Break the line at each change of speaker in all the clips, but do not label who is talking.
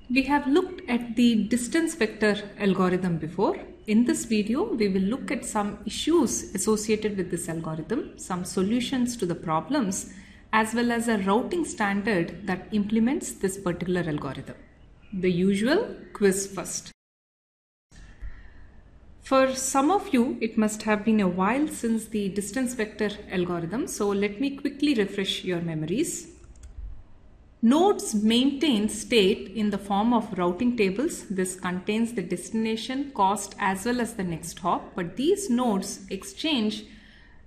We have looked at the distance vector algorithm before. In this video, we will look at some issues associated with this algorithm, some solutions to the problems, as well as a routing standard that implements this particular algorithm. The usual quiz first. For some of you, it must have been a while since the distance vector algorithm, so let me quickly refresh your memories. Nodes maintain state in the form of routing tables. This contains the destination, cost as well as the next hop, but these nodes exchange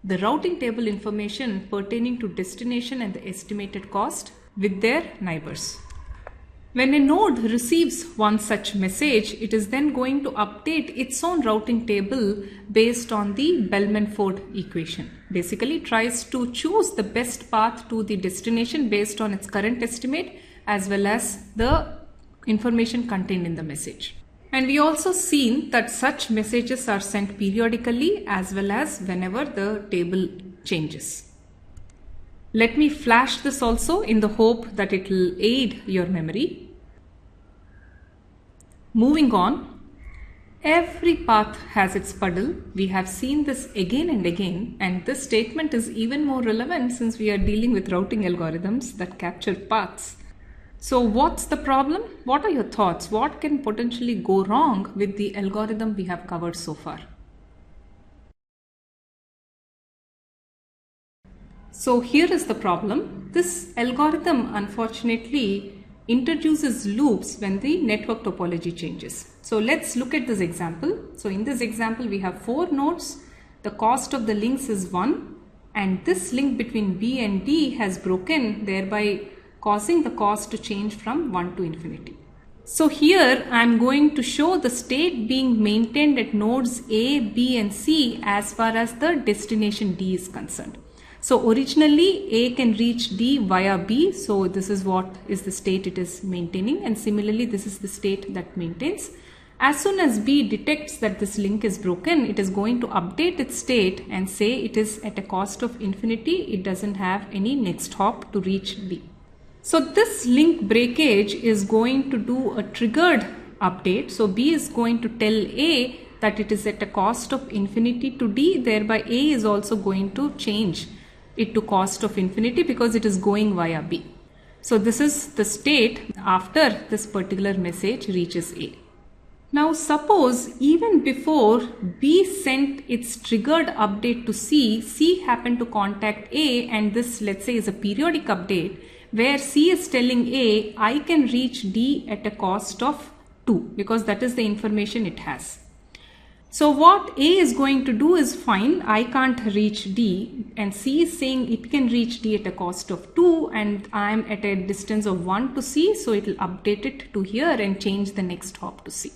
the routing table information pertaining to destination and the estimated cost with their neighbors. When a node receives one such message, it is then going to update its own routing table based on the Bellman-Ford equation. Basically, it tries to choose the best path to the destination based on its current estimate as well as the information contained in the message. And we also seen that such messages are sent periodically as well as whenever the table changes. Let me flash this also in the hope that it will aid your memory. Moving on, every path has its puddle. We have seen this again and again, and this statement is even more relevant since we are dealing with routing algorithms that capture paths. So what's the problem? What are your thoughts? What can potentially go wrong with the algorithm we have covered so far? So here is the problem. This algorithm unfortunately introduces loops when the network topology changes. So let's look at this example. So in this example, we have 4 nodes. The cost of the links is 1, and this link between B and D has broken, thereby causing the cost to change from 1 to infinity. So here I am going to show the state being maintained at nodes A, B and C as far as the destination D is concerned. So originally A can reach D via B, so this is what is the state it is maintaining, and similarly this is the state that maintains. As soon as B detects that this link is broken, it is going to update its state and say it is at a cost of infinity, it doesn't have any next hop to reach D. So this link breakage is going to do a triggered update. So B is going to tell A that it is at a cost of infinity to D, thereby A is also going to change it to cost of infinity because it is going via B. So this is the state after this particular message reaches A. Now suppose even before B sent its triggered update to C, C happened to contact A, and this, let's say, is a periodic update where C is telling A, I can reach D at a cost of 2 because that is the information it has. So what A is going to do is fine, I can't reach D, and C is saying it can reach D at a cost of 2 and I am at a distance of 1 to C, so it will update it to here and change the next hop to C.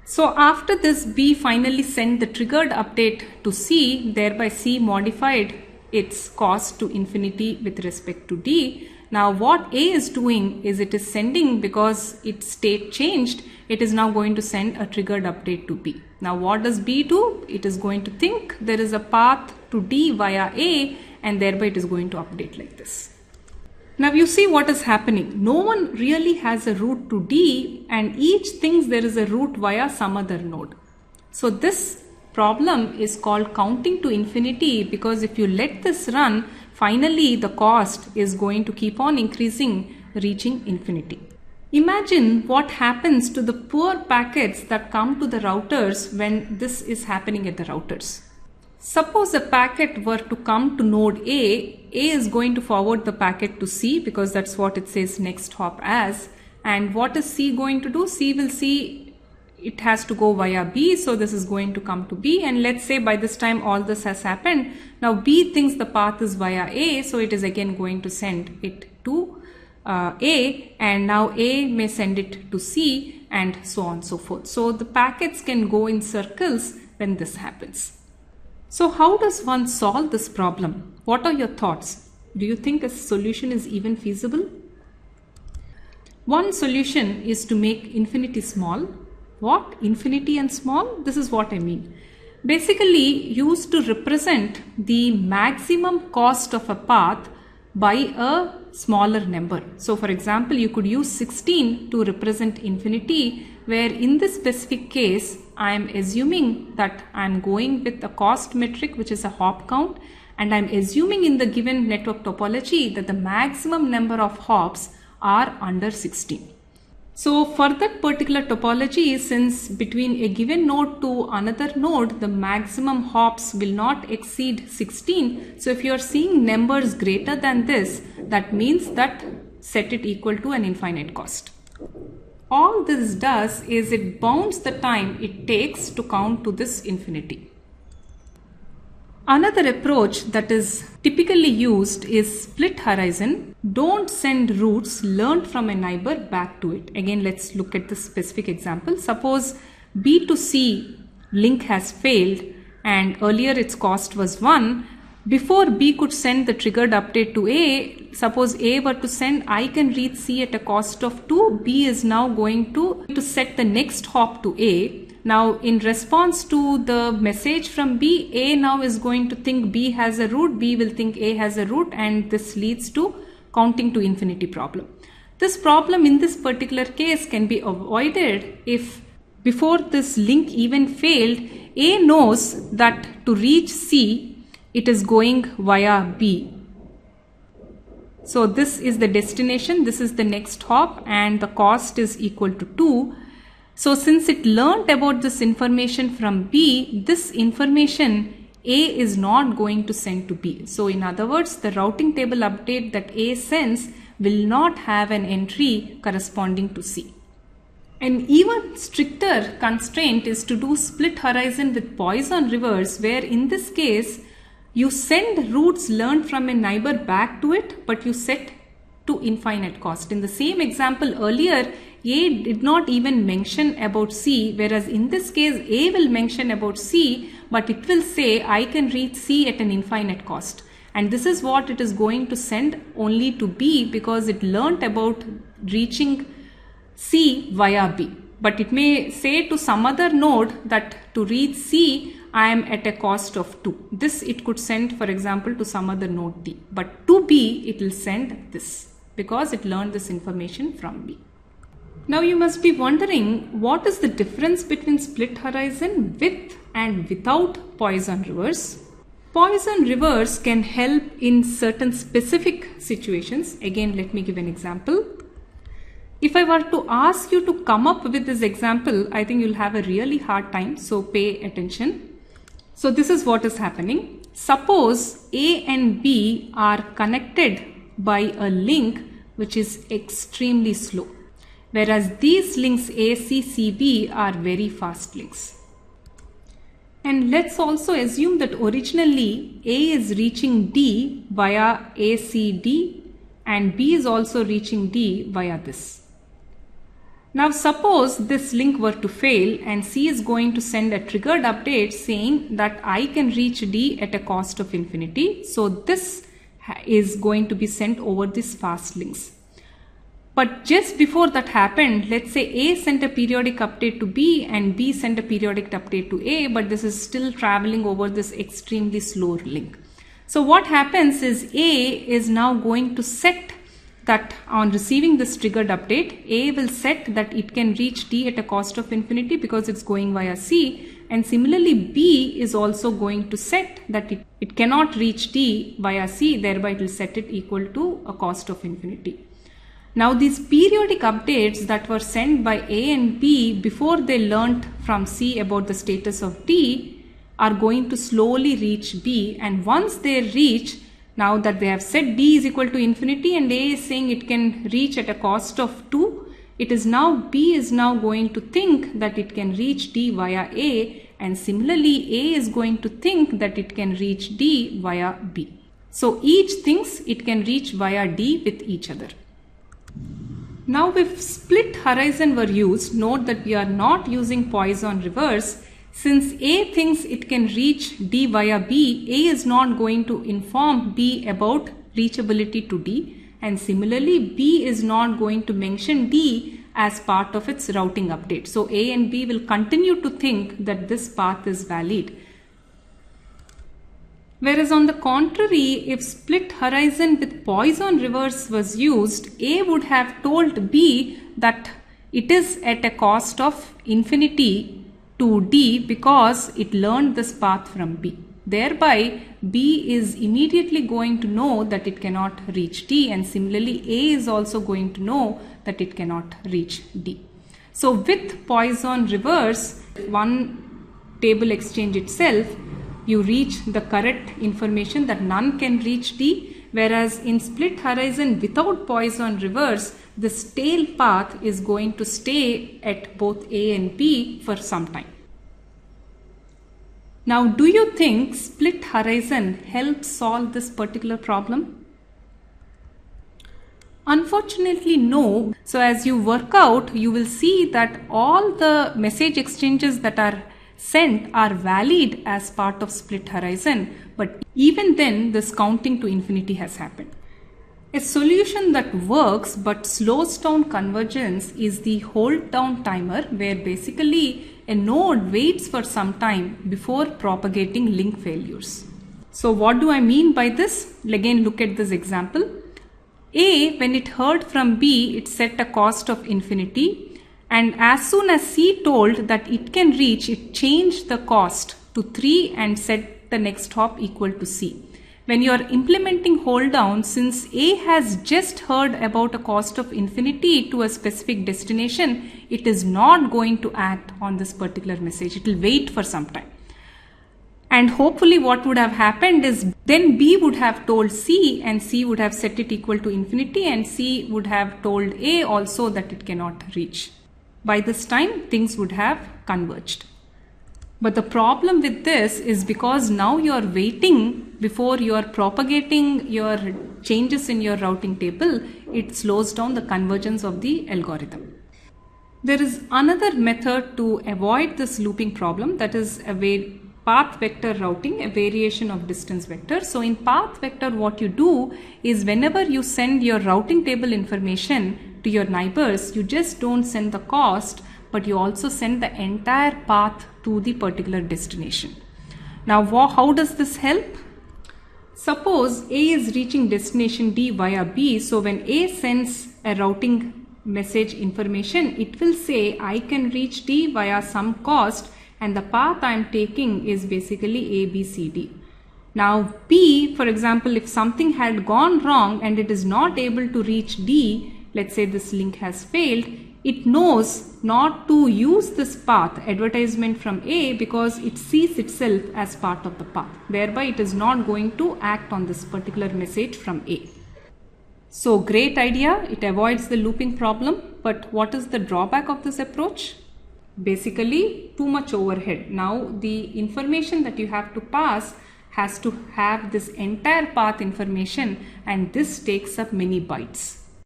So after this, B finally sent the triggered update to C, thereby C modified its cost to infinity with respect to D. Now what A is doing is it is sending, because its state changed, it is now going to send a triggered update to B. Now what does B do? It is going to think there is a path to D via A, and thereby it is going to update like this. Now you see what is happening. No one really has a route to D, and each thinks there is a route via some other node. So this problem is called counting to infinity, because if you let this run, finally the cost is going to keep on increasing, reaching infinity. Imagine what happens to the poor packets that come to the routers when this is happening at the routers. Suppose a packet were to come to node A is going to forward the packet to C because that's what it says next hop as. And what is C going to do? C will see it has to go via B, so this is going to come to B, and let's say by this time all this has happened. Now B thinks the path is via A, so it is again going to send it to A, and now A may send it to C, and so on and so forth. So the packets can go in circles when this happens. So how does one solve this problem? What are your thoughts? Do you think a solution is even feasible? One solution is to make infinity small. What? Infinity and small? This is what I mean. Basically used to represent the maximum cost of a path by a smaller number. So for example, you could use 16 to represent infinity, where in this specific case, I am assuming that I am going with a cost metric, which is a hop count, and I am assuming in the given network topology that the maximum number of hops are under 16. So for that particular topology, since between a given node to another node, the maximum hops will not exceed 16. So if you are seeing numbers greater than this, that means that set it equal to an infinite cost. All this does is it bounds the time it takes to count to this infinity. Another approach that is typically used is split horizon. Don't send routes learned from a neighbor back to it. Again, let's look at this specific example. Suppose B to C link has failed and earlier its cost was 1. Before B could send the triggered update to A, suppose A were to send I can reach C at a cost of 2, B is now going to set the next hop to A. Now in response to the message from B, A now is going to think B has a root, B will think A has a root, and this leads to counting to infinity problem. This problem in this particular case can be avoided if before this link even failed, A knows that to reach C, it is going via B. So this is the destination, this is the next hop, and the cost is equal to 2. So since it learned about this information from B, this information A is not going to send to B. So in other words, the routing table update that A sends will not have an entry corresponding to C. An even stricter constraint is to do split horizon with Poisson reverse, where in this case, you send routes learned from a neighbor back to it, but you set to infinite cost. In the same example earlier, A did not even mention about C, whereas in this case, A will mention about C, but it will say I can reach C at an infinite cost. And this is what it is going to send only to B because it learnt about reaching C via B. But it may say to some other node that to reach C, I am at a cost of 2. This it could send, for example, to some other node D. But to B, it will send this because it learned this information from B. Now you must be wondering, what is the difference between split horizon with and without Poisson reverse? Poisson reverse can help in certain specific situations. Again, let me give an example. If I were to ask you to come up with this example, I think you'll have a really hard time, so pay attention. So this is what is happening. Suppose A and B are connected by a link which is extremely slow, whereas these links ACCB are very fast links. And let's also assume that originally A is reaching D via ACD and B is also reaching D via this. Now suppose this link were to fail and C is going to send a triggered update saying that I can reach D at a cost of infinity. So this is going to be sent over these fast links. But just before that happened, let's say A sent a periodic update to B and B sent a periodic update to A, but this is still traveling over this extremely slow link. So what happens is A is now going to set that on receiving this triggered update, A will set that it can reach D at a cost of infinity because it's going via C, and similarly B is also going to set that it cannot reach D via C, thereby it will set it equal to a cost of infinity. Now these periodic updates that were sent by A and B before they learnt from C about the status of D are going to slowly reach B, and once they reach, now that they have set D is equal to infinity and A is saying it can reach at a cost of 2, it is now B is now going to think that it can reach D via A, and similarly A is going to think that it can reach D via B. So each thinks it can reach via D with each other. Now if split horizon were used, note that we are not using Poisson reverse. Since A thinks it can reach D via B, A is not going to inform B about reachability to D, and similarly B is not going to mention D as part of its routing update. So A and B will continue to think that this path is valid. Whereas on the contrary, if split horizon with Poisson reverse was used, A would have told B that it is at a cost of infinity to D because it learned this path from B. Thereby, B is immediately going to know that it cannot reach D, and similarly A is also going to know that it cannot reach D. So with Poisson reverse, one table exchange itself, you reach the correct information that none can reach D, whereas in split horizon without Poisson reverse, this tail path is going to stay at both A and B for some time. Now, do you think split horizon helps solve this particular problem? Unfortunately, no. So as you work out, you will see that all the message exchanges that are sent are valid as part of split horizon, but even then this counting to infinity has happened. A solution that works but slows down convergence is the hold down timer, where basically a node waits for some time before propagating link failures. So what do I mean by this? Again, look at this example. A, when it heard from B, it set a cost of infinity, and as soon as C told that it can reach, it changed the cost to 3 and set the next hop equal to C. When you are implementing hold down, since A has just heard about a cost of infinity to a specific destination, it is not going to act on this particular message. It will wait for some time. And hopefully what would have happened is then B would have told C, and C would have set it equal to infinity, and C would have told A also that it cannot reach. By this time, things would have converged. But the problem with this is because now you are waiting before you are propagating your changes in your routing table, it slows down the convergence of the algorithm. There is another method to avoid this looping problem, that is path vector routing, a variation of distance vector. So in path vector, what you do is whenever you send your routing table information to your neighbors, you just don't send the cost, but you also send the entire path to the particular destination. Now, how does this help? Suppose A is reaching destination D via B. So when A sends a routing message information, it will say I can reach D via some cost, and the path I am taking is basically A, B, C, D. Now B, for example, if something had gone wrong and it is not able to reach D, let's say this link has failed, it knows not to use this path, advertisement from A, because it sees itself as part of the path. Thereby it is not going to act on this particular message from A. So great idea, it avoids the looping problem, but what is the drawback of this approach? Basically too much overhead. Now the information that you have to pass has to have this entire path information, and this takes up many bytes.